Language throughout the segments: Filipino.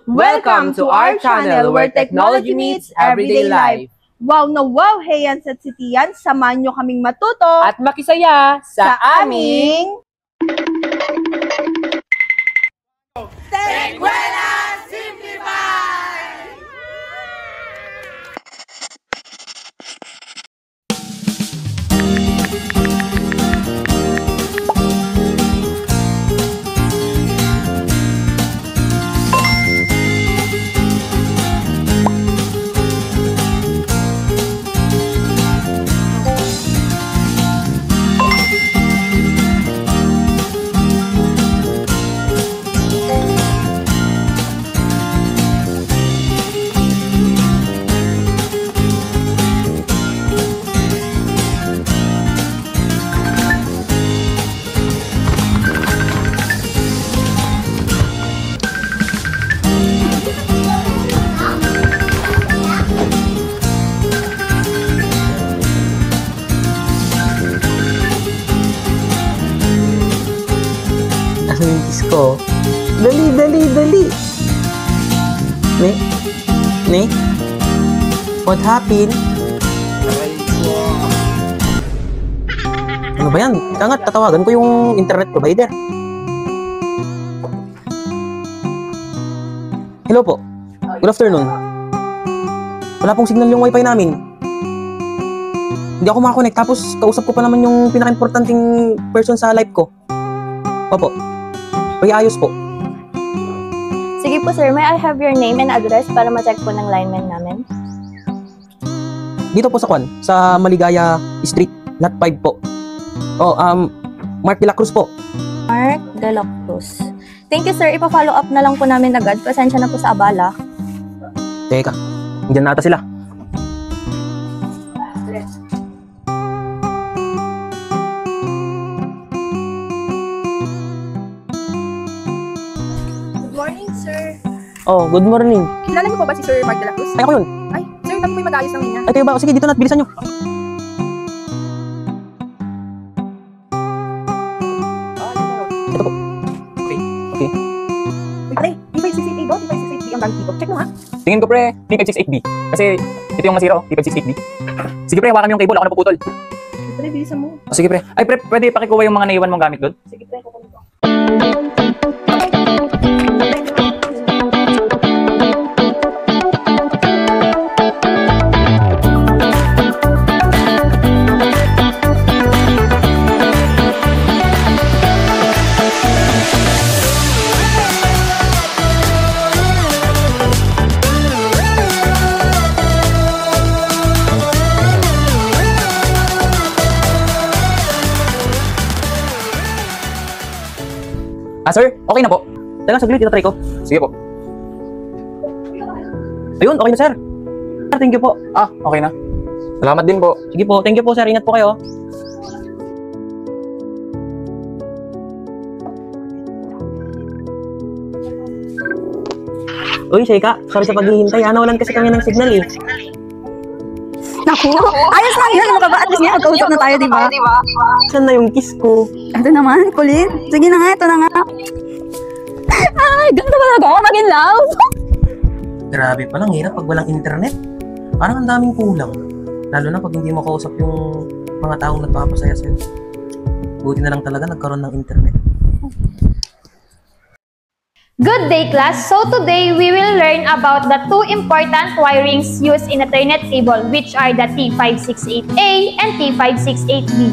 Welcome to our channel where technology meets everyday life. Wow na wow, Heyan at Sitian, samahan nyo kaming matuto At makisaya sa aming Eskwela Simplify! Yung kiss ko. Dali. Ne? What happened? Ano ba yan? Kangat, tatawagan ko yung internet provider. Hello po. Good afternoon. Wala pong signal yung wifi namin. Hindi ako makakonect. Tapos, kausap ko pa naman yung pinaka-importanting person sa live ko. Opo. Ayos po. Sige po sir, may I have your name and address para ma-check po ng lineman namin? Dito po sa Maligaya Street, lot 5 po. Mark de la Cruz po. Mark de la Cruz. Thank you sir, ipa-follow up na lang po namin agad. Pasensya na po sa abala. Teka, andyan na ata sila. Oh, good morning. Kilala niyo po ba si Sir Mark de la Cruz? Ay, ako yun. Ay, sir, kami po'y mag-ayos ng linya. Ay, kayo ba? Sige, dito na. Bilisan nyo. Ito po. Okay. Pare, D568 ba? D568B ang gamit dito. Check mo ha. Tingin ko pre, D568B. Kasi ito yung masira D568B. Sige pre, hawakan mo yung cable, ako napuputol. Pare, bilisan mo. Sige pre. Ay pre, pwede pakikuha yung mga naiwan mong gamit doon? Sige, pre, kukunin ko. Sir, okay na po. Teka, saglit. Itatry ko. Sige po. Ayun, okay na, sir. Thank you po. Okay na. Salamat din po. Sige po. Thank you po, sir. Ingat po kayo. Uy, Sheika. Sorry sa paghihintay. Nawalan kasi kami ng signal eh. Naku! Ayos lang yun! Ano ka ba? At least magkausap na tayo, di ba? Saan na yung kiss ko? Ito naman, kulit. Sige na nga, ito na nga. Ay, ganda talaga ako maging love. Grabe palang, hirap pag walang internet. Parang ang daming kulang. Lalo na pag hindi mo kausap yung mga taong nagpapasaya sa'yo. Buti na lang talaga nagkaroon ng internet. Good day class! So today we will learn about the two important wirings used in Ethernet cable, which are the T568A and T568B.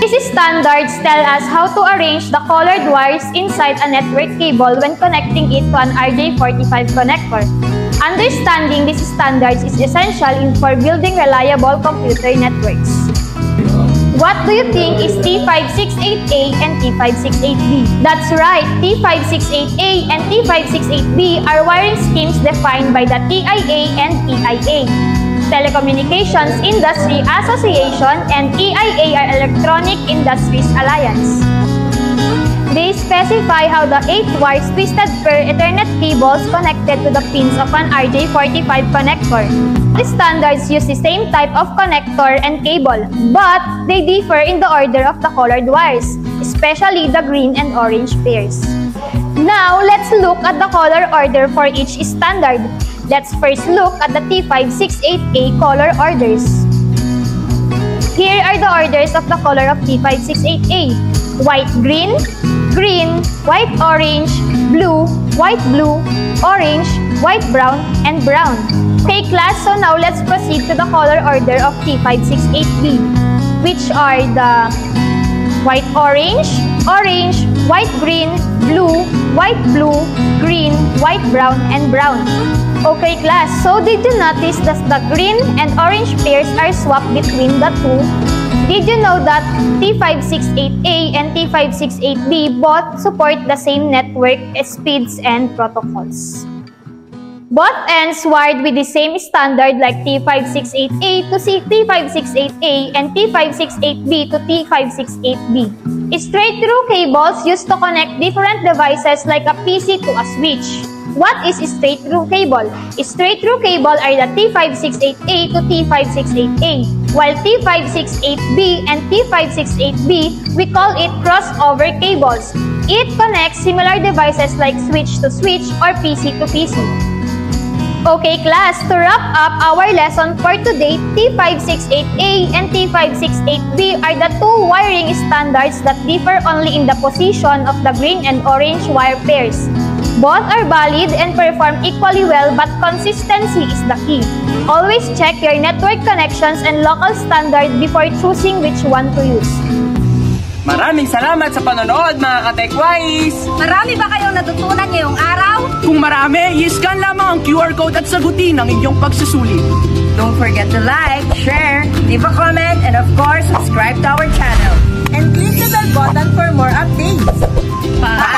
These standards tell us how to arrange the colored wires inside a network cable when connecting it to an RJ45 connector. Understanding these standards is essential for building reliable computer networks. What do you think is T568A and T568B? That's right, T568A and T568B are wiring schemes defined by the TIA and EIA. Telecommunications Industry Association and EIA are Electronic Industries Alliance. They specify how the 8 wires twisted per Ethernet cables connected to the pins of an RJ45 connector. The standards use the same type of connector and cable, but they differ in the order of the colored wires, especially the green and orange pairs. Now, let's look at the color order for each standard. Let's first look at the T568A color orders. Here are the orders of the color of T568A. White-green, green, white-orange, blue, white-blue, orange, white-brown, and brown. Okay, class, so now let's proceed to the color order of T568B, which are the white-orange, orange, white-green, blue, white-blue, green, white-brown, and brown. Okay, class, so did you notice that the green and orange pairs are swapped between the two? Did you know that T568A and T568B both support the same network speeds and protocols? Both ends wired with the same standard like T568A to T568A and T568B to T568B. Straight-through cables used to connect different devices like a PC to a switch. What is straight-through cable? Straight-through cable are the T568A to T568A, while T568B and T568B, we call it crossover cables. It connects similar devices like switch to switch or PC to PC. Okay, class, to wrap up our lesson for today, T568A and T568B are the two wiring standards that differ only in the position of the green and orange wire pairs. Both are valid and perform equally well, but consistency is the key. Always check your network connections and local standard before choosing which one to use. Maraming salamat sa panonood mga ka-TechWise! Marami ba kayong natutunan ngayong araw? Kung marami, i-scan lamang ang QR code at sagutin ang inyong pagsusulit. Don't forget to like, share, leave a comment, and of course, subscribe to our channel. And click the bell button for more updates. Bye!